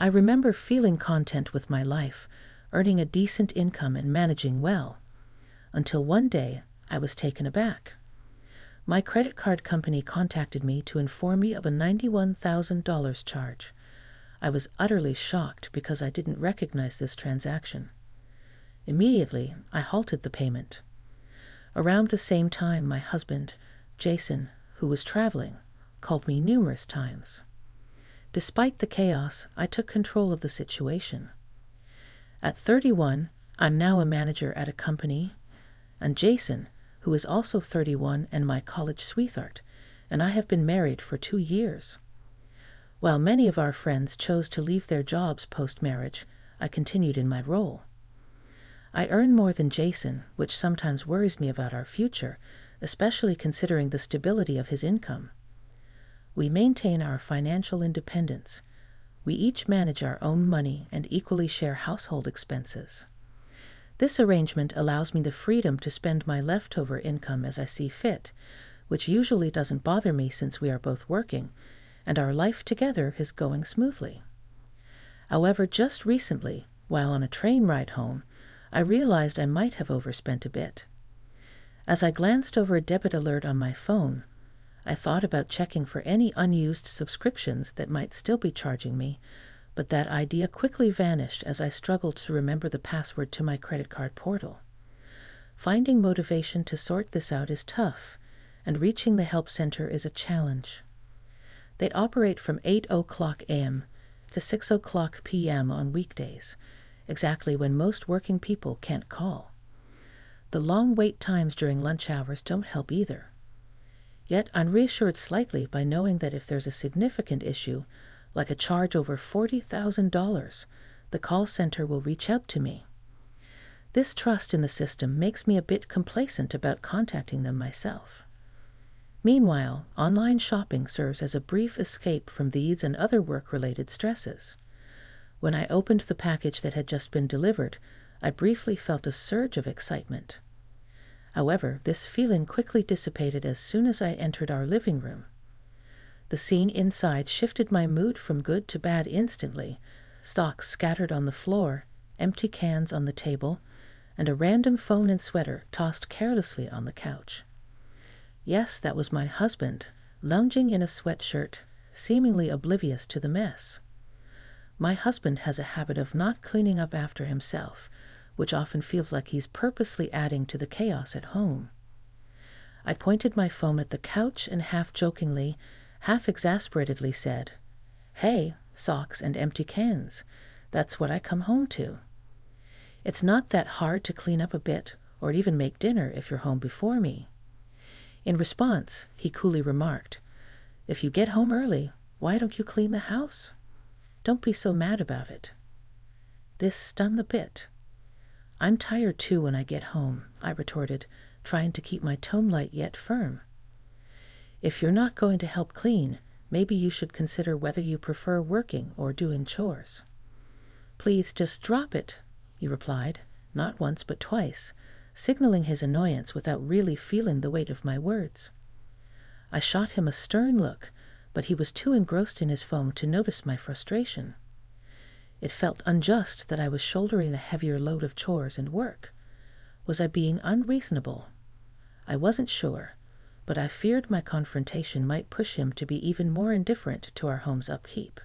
I remember feeling content with my life, earning a decent income and managing well, until one day I was taken aback. My credit card company contacted me to inform me of a $91,000 charge. I was utterly shocked because I didn't recognize this transaction. Immediately, I halted the payment. Around the same time, my husband, Jason, who was traveling, called me numerous times. Despite the chaos, I took control of the situation. At 31, I'm now a manager at a company, and Jason, who is also 31 and my college sweetheart, and I have been married for 2 years. While many of our friends chose to leave their jobs post-marriage, I continued in my role. I earn more than Jason, which sometimes worries me about our future, especially considering the stability of his income. We maintain our financial independence. We each manage our own money and equally share household expenses. This arrangement allows me the freedom to spend my leftover income as I see fit, which usually doesn't bother me since we are both working, and our life together is going smoothly. However, just recently, while on a train ride home, I realized I might have overspent a bit. As I glanced over a debit alert on my phone, I thought about checking for any unused subscriptions that might still be charging me, but that idea quickly vanished as I struggled to remember the password to my credit card portal. Finding motivation to sort this out is tough, and reaching the help center is a challenge. They operate from 8:00 a.m. to 6:00 p.m. on weekdays, exactly when most working people can't call. The long wait times during lunch hours don't help either. Yet I'm reassured slightly by knowing that if there's a significant issue, like a charge over $40,000, the call center will reach out to me. This trust in the system makes me a bit complacent about contacting them myself. Meanwhile, online shopping serves as a brief escape from these and other work-related stresses. When I opened the package that had just been delivered, I briefly felt a surge of excitement. However, this feeling quickly dissipated as soon as I entered our living room. The scene inside shifted my mood from good to bad instantly. Socks scattered on the floor, empty cans on the table, and a random phone and sweater tossed carelessly on the couch. Yes, that was my husband, lounging in a sweatshirt, seemingly oblivious to the mess. My husband has a habit of not cleaning up after himself, which often feels like he's purposely adding to the chaos at home. I pointed my phone at the couch and half-jokingly, half-exasperatedly said, "Hey, socks and empty cans. That's what I come home to. It's not that hard to clean up a bit or even make dinner if you're home before me." In response, he coolly remarked, "If you get home early, why don't you clean the house? Don't be so mad about it." This stung a bit. "I'm tired too when I get home," I retorted, trying to keep my tone light yet firm. "If you're not going to help clean, maybe you should consider whether you prefer working or doing chores." "Please just drop it," he replied, not once but twice, signaling his annoyance without really feeling the weight of my words. I shot him a stern look, but he was too engrossed in his phone to notice my frustration. It felt unjust that I was shouldering a heavier load of chores and work. Was I being unreasonable? I wasn't sure, but I feared my confrontation might push him to be even more indifferent to our home's upkeep.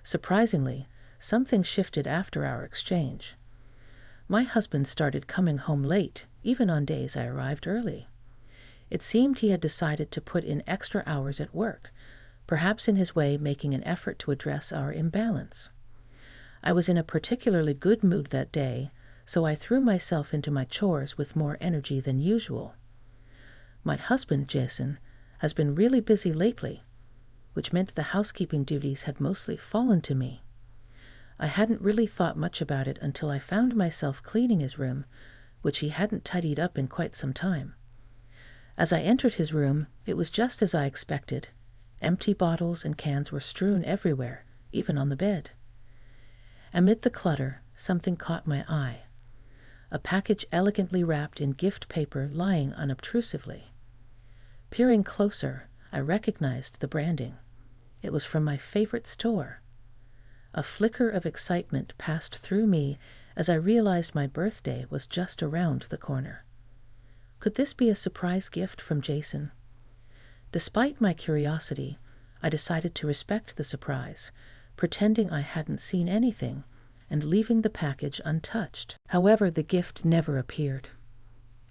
Surprisingly, something shifted after our exchange. My husband started coming home late, even on days I arrived early. It seemed he had decided to put in extra hours at work, perhaps in his way making an effort to address our imbalance. I was in a particularly good mood that day, so I threw myself into my chores with more energy than usual. My husband, Jason, has been really busy lately, which meant the housekeeping duties had mostly fallen to me. I hadn't really thought much about it until I found myself cleaning his room, which he hadn't tidied up in quite some time. As I entered his room, it was just as I expected. Empty bottles and cans were strewn everywhere, even on the bed. Amid the clutter, something caught my eye. A package elegantly wrapped in gift paper lying unobtrusively. Peering closer, I recognized the branding. It was from my favorite store. A flicker of excitement passed through me as I realized my birthday was just around the corner. Could this be a surprise gift from Jason? Despite my curiosity, I decided to respect the surprise, pretending I hadn't seen anything and leaving the package untouched. However, the gift never appeared.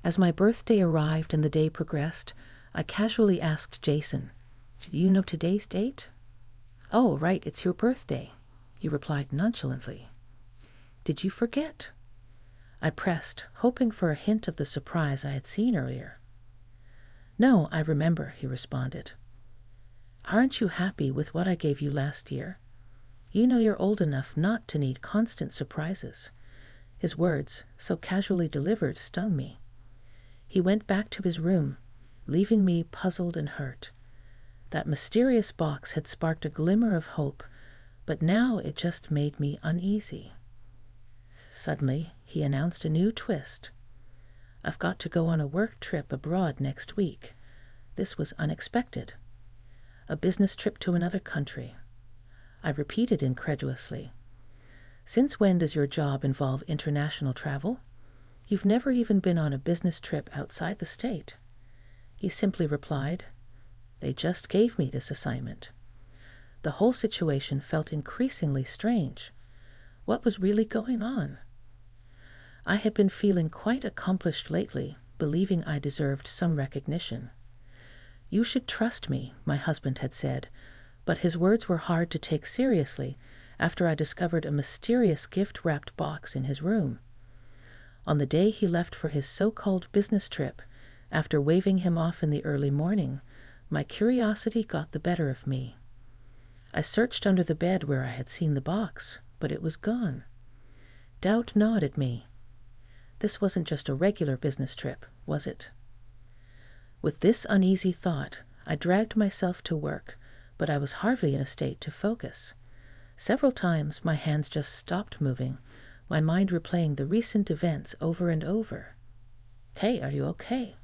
As my birthday arrived and the day progressed, I casually asked Jason, "Do you know today's date?" "Oh, right, it's your birthday," he replied nonchalantly. "Did you forget?" I pressed, hoping for a hint of the surprise I had seen earlier. "No, I remember," he responded. "Aren't you happy with what I gave you last year? You know you're old enough not to need constant surprises." His words, so casually delivered, stung me. He went back to his room, leaving me puzzled and hurt. That mysterious box had sparked a glimmer of hope, but now it just made me uneasy. Suddenly, he announced a new twist. "I've got to go on a work trip abroad next week." This was unexpected. "A business trip to another country." I repeated incredulously. "Since when does your job involve international travel? You've never even been on a business trip outside the state." He simply replied, "They just gave me this assignment." The whole situation felt increasingly strange. What was really going on? I had been feeling quite accomplished lately, believing I deserved some recognition. "You should trust me," my husband had said, but his words were hard to take seriously after I discovered a mysterious gift-wrapped box in his room. On the day he left for his so-called business trip, after waving him off in the early morning, my curiosity got the better of me. I searched under the bed where I had seen the box, but it was gone. Doubt gnawed at me. This wasn't just a regular business trip, was it? With this uneasy thought, I dragged myself to work, but I was hardly in a state to focus. Several times my hands just stopped moving, my mind replaying the recent events over and over. "Hey, are you okay?"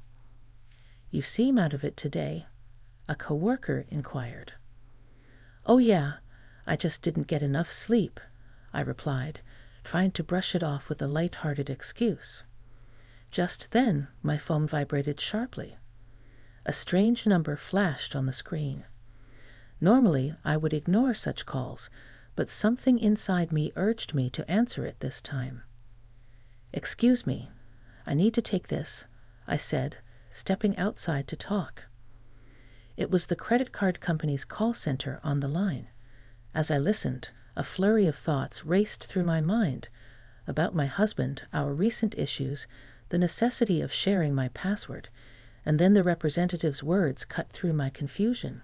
"You seem out of it today," a coworker inquired. "Oh yeah, I just didn't get enough sleep," I replied, trying to brush it off with a light-hearted excuse. Just then, my phone vibrated sharply. A strange number flashed on the screen. Normally, I would ignore such calls, but something inside me urged me to answer it this time. "Excuse me, I need to take this," I said, stepping outside to talk. It was the credit card company's call center on the line. As I listened, a flurry of thoughts raced through my mind about my husband, our recent issues, the necessity of sharing my password, and then the representative's words cut through my confusion.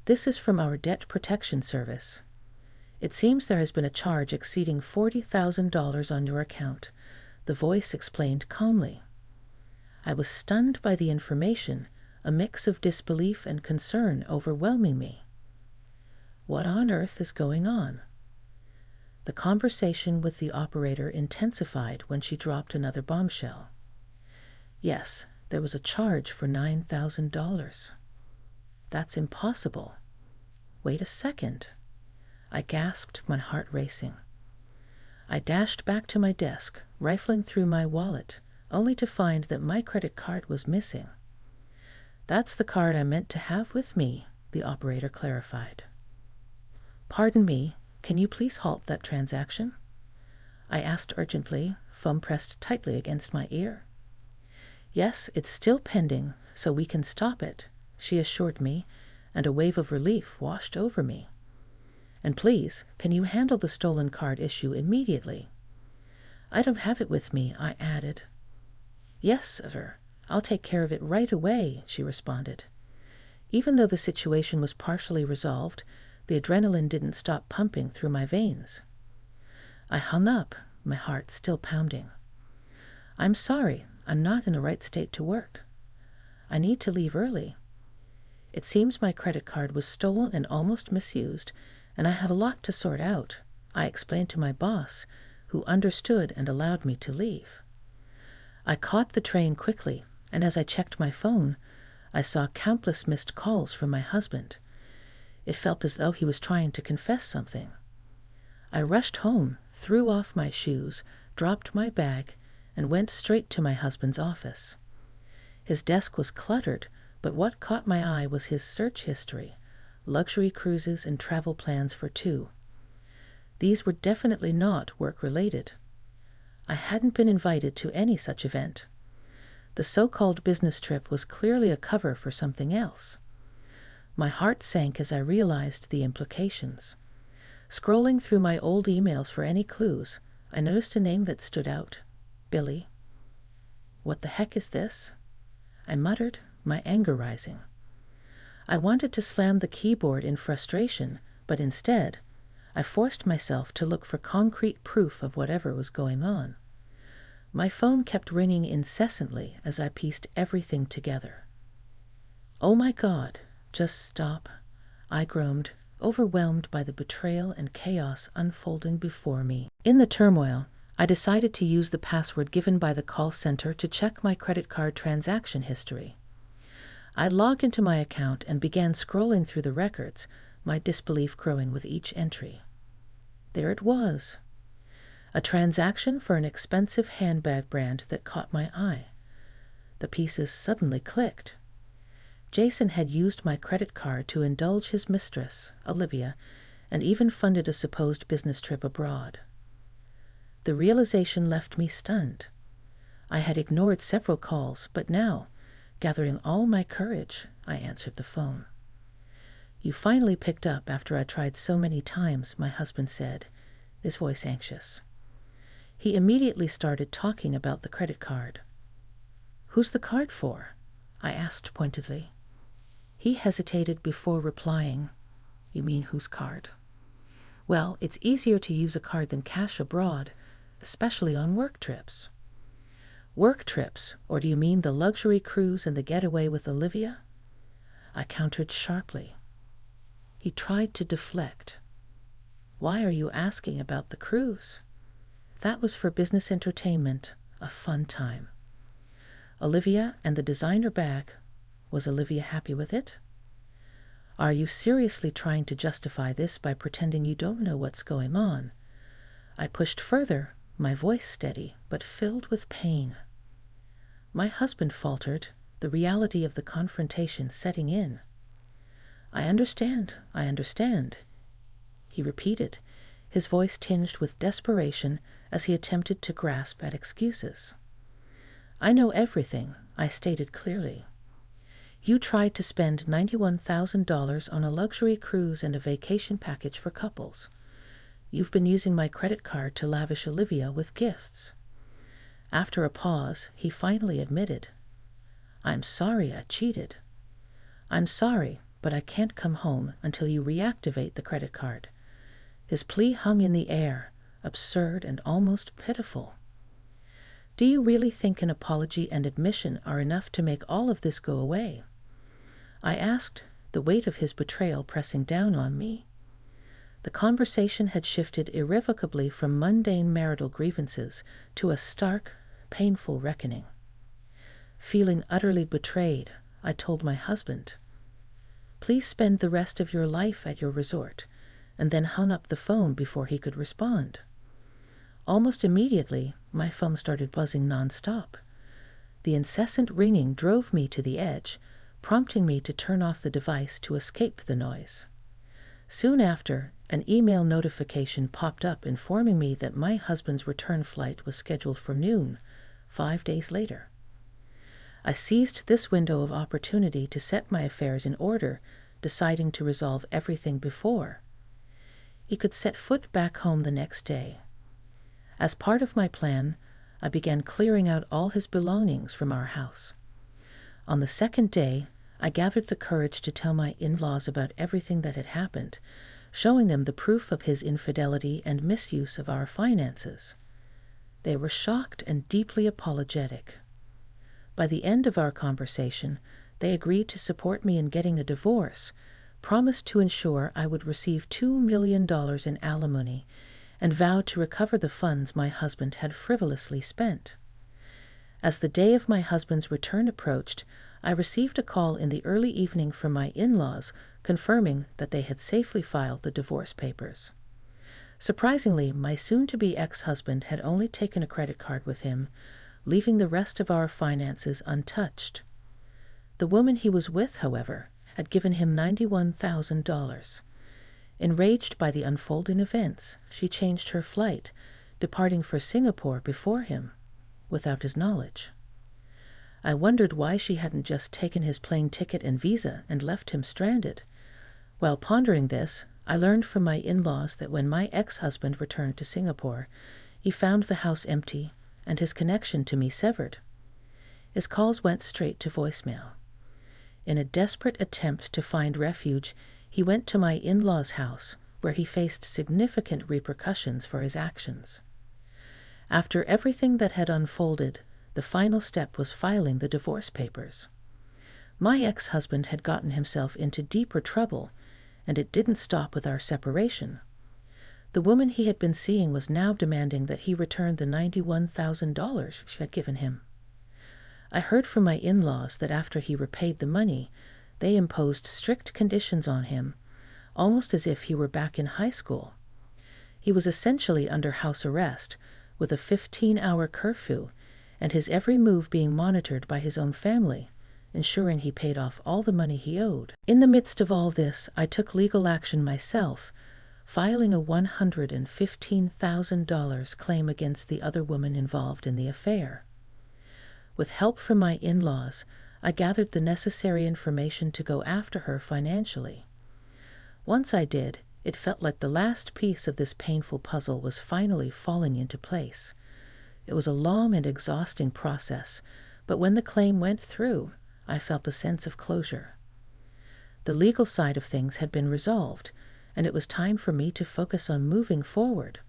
"This is from our debt protection service. It seems there has been a charge exceeding $40,000 on your account," the voice explained calmly. I was stunned by the information, a mix of disbelief and concern overwhelming me. What on earth is going on? The conversation with the operator intensified when she dropped another bombshell. Yes, there was a charge for $9,000. That's impossible. Wait a second. I gasped, my heart racing. I dashed back to my desk, rifling through my wallet, only to find that my credit card was missing. "That's the card I meant to have with me," the operator clarified. "Pardon me, can you please halt that transaction?" I asked urgently, phone pressed tightly against my ear. "Yes, it's still pending, so we can stop it," she assured me, and a wave of relief washed over me. "And please, can you handle the stolen card issue immediately?" "I don't have it with me," I added. "Yes, sir, I'll take care of it right away," she responded. Even though the situation was partially resolved, the adrenaline didn't stop pumping through my veins. I hung up, my heart still pounding. "I'm sorry, I'm not in the right state to work. I need to leave early. It seems my credit card was stolen and almost misused, and I have a lot to sort out," I explained to my boss, who understood and allowed me to leave. I caught the train quickly, and as I checked my phone, I saw countless missed calls from my husband. It felt as though he was trying to confess something. I rushed home, threw off my shoes, dropped my bag, and went straight to my husband's office. His desk was cluttered, but what caught my eye was his search history: luxury cruises and travel plans for two. These were definitely not work-related. I hadn't been invited to any such event. The so-called business trip was clearly a cover for something else. My heart sank as I realized the implications. Scrolling through my old emails for any clues, I noticed a name that stood out: Billy. What the heck is this? I muttered, my anger rising. I wanted to slam the keyboard in frustration, but instead, I forced myself to look for concrete proof of whatever was going on. My phone kept ringing incessantly as I pieced everything together. "Oh my God, just stop," I groaned, overwhelmed by the betrayal and chaos unfolding before me. In the turmoil, I decided to use the password given by the call center to check my credit card transaction history. I logged into my account and began scrolling through the records, my disbelief growing with each entry. There it was. A transaction for an expensive handbag brand that caught my eye. The pieces suddenly clicked. Jason had used my credit card to indulge his mistress, Olivia, and even funded a supposed business trip abroad. The realization left me stunned. I had ignored several calls, but now, gathering all my courage, I answered the phone. "You finally picked up after I tried so many times," my husband said, his voice anxious. He immediately started talking about the credit card. "Who's the card for?" I asked pointedly. He hesitated before replying. "You mean whose card?" "Well, it's easier to use a card than cash abroad, especially on work trips." "Work trips, or do you mean the luxury cruise and the getaway with Olivia?" I countered sharply. He tried to deflect. "Why are you asking about the cruise?" "That was for business entertainment, a fun time." "Olivia and the designer bag, was Olivia happy with it?" "Are you seriously trying to justify this by pretending you don't know what's going on?" I pushed further, my voice steady, but filled with pain. My husband faltered, the reality of the confrontation setting in. I understand," he repeated, his voice tinged with desperation as he attempted to grasp at excuses. "I know everything," I stated clearly. "You tried to spend $91,000 on a luxury cruise and a vacation package for couples. You've been using my credit card to lavish Olivia with gifts." After a pause, he finally admitted, "I'm sorry I cheated." "I'm sorry, but I can't come home until you reactivate the credit card." His plea hung in the air, absurd and almost pitiful. "Do you really think an apology and admission are enough to make all of this go away?" I asked, the weight of his betrayal pressing down on me. The conversation had shifted irrevocably from mundane marital grievances to a stark, painful reckoning. Feeling utterly betrayed, I told my husband, "Please spend the rest of your life at your resort," and then hung up the phone before he could respond. Almost immediately, my phone started buzzing nonstop. The incessant ringing drove me to the edge, prompting me to turn off the device to escape the noise. Soon after, an email notification popped up informing me that my husband's return flight was scheduled for noon, 5 days later. I seized this window of opportunity to set my affairs in order, deciding to resolve everything before he could set foot back home the next day. As part of my plan, I began clearing out all his belongings from our house. On the second day, I gathered the courage to tell my in-laws about everything that had happened, showing them the proof of his infidelity and misuse of our finances. They were shocked and deeply apologetic. By the end of our conversation, they agreed to support me in getting a divorce, promised to ensure I would receive $2 million in alimony, and vowed to recover the funds my husband had frivolously spent. As the day of my husband's return approached, I received a call in the early evening from my in-laws confirming that they had safely filed the divorce papers. Surprisingly, my soon-to-be ex-husband had only taken a credit card with him, leaving the rest of our finances untouched. The woman he was with, however, had given him $91,000. Enraged by the unfolding events, she changed her flight, departing for Singapore before him, without his knowledge. I wondered why she hadn't just taken his plane ticket and visa and left him stranded. While pondering this, I learned from my in-laws that when my ex-husband returned to Singapore, he found the house empty and his connection to me severed. His calls went straight to voicemail. In a desperate attempt to find refuge, he went to my in-laws' house, where he faced significant repercussions for his actions. After everything that had unfolded, the final step was filing the divorce papers. My ex-husband had gotten himself into deeper trouble, and it didn't stop with our separation. The woman he had been seeing was now demanding that he return the $91,000 she had given him. I heard from my in-laws that after he repaid the money, they imposed strict conditions on him, almost as if he were back in high school. He was essentially under house arrest, with a 15-hour curfew, and his every move being monitored by his own family, ensuring he paid off all the money he owed. In the midst of all this, I took legal action myself, filing a $115,000 claim against the other woman involved in the affair. With help from my in-laws, I gathered the necessary information to go after her financially. Once I did, it felt like the last piece of this painful puzzle was finally falling into place. It was a long and exhausting process, but when the claim went through, I felt a sense of closure. The legal side of things had been resolved, and it was time for me to focus on moving forward.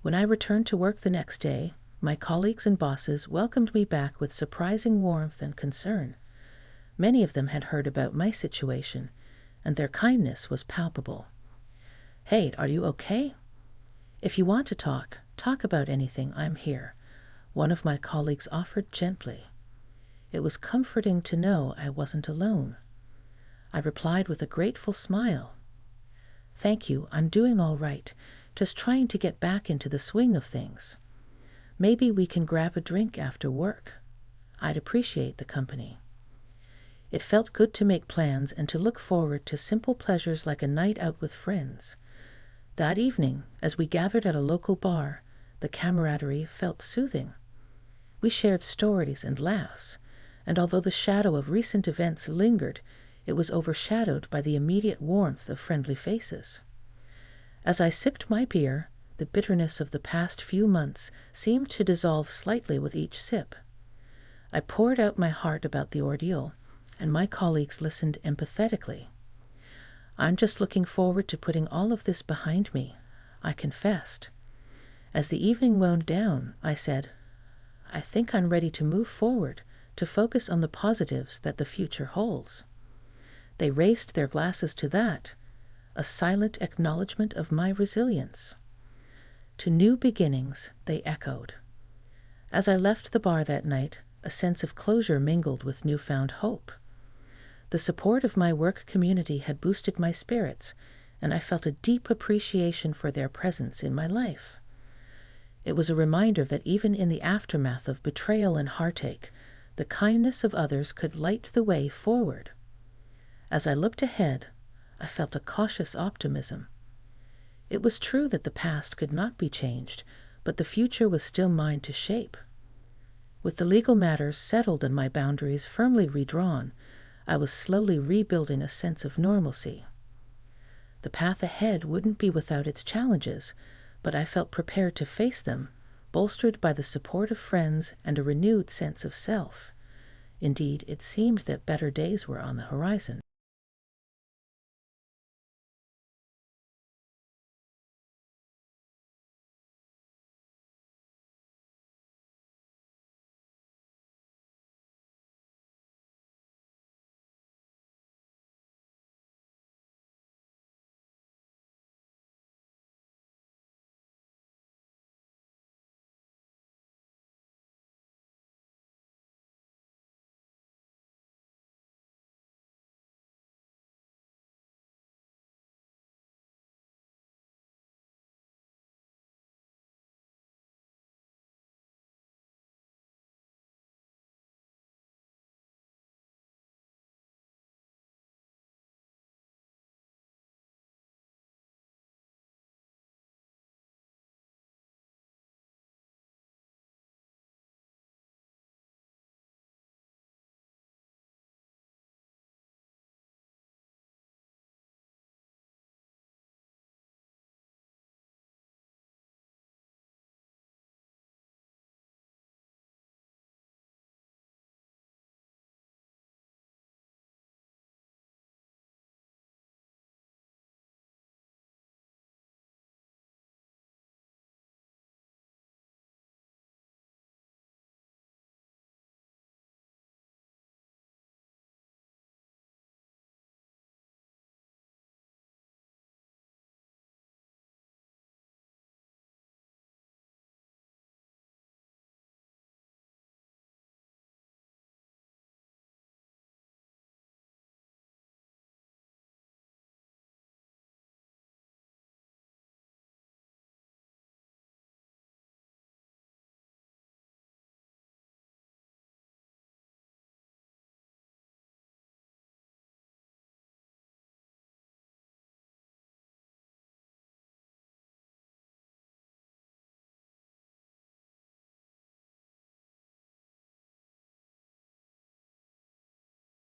When I returned to work the next day, my colleagues and bosses welcomed me back with surprising warmth and concern. Many of them had heard about my situation, and their kindness was palpable. "Hey, are you okay? If you want to talk about anything, I'm here," one of my colleagues offered gently. It was comforting to know I wasn't alone. I replied with a grateful smile. "Thank you, I'm doing all right, just trying to get back into the swing of things. Maybe we can grab a drink after work. I'd appreciate the company." It felt good to make plans and to look forward to simple pleasures like a night out with friends. That evening, as we gathered at a local bar, the camaraderie felt soothing. We shared stories and laughs, and although the shadow of recent events lingered, it was overshadowed by the immediate warmth of friendly faces. As I sipped my beer, the bitterness of the past few months seemed to dissolve slightly with each sip. I poured out my heart about the ordeal, and my colleagues listened empathetically. "I'm just looking forward to putting all of this behind me," I confessed. As the evening wound down, I said, "I think I'm ready to move forward, to focus on the positives that the future holds." They raised their glasses to that, a silent acknowledgement of my resilience. "To new beginnings," they echoed. As I left the bar that night, a sense of closure mingled with newfound hope. The support of my work community had boosted my spirits, and I felt a deep appreciation for their presence in my life. It was a reminder that even in the aftermath of betrayal and heartache, the kindness of others could light the way forward. As I looked ahead, I felt a cautious optimism. It was true that the past could not be changed, but the future was still mine to shape. With the legal matters settled and my boundaries firmly redrawn, I was slowly rebuilding a sense of normalcy. The path ahead wouldn't be without its challenges, but I felt prepared to face them, bolstered by the support of friends and a renewed sense of self. Indeed, it seemed that better days were on the horizon.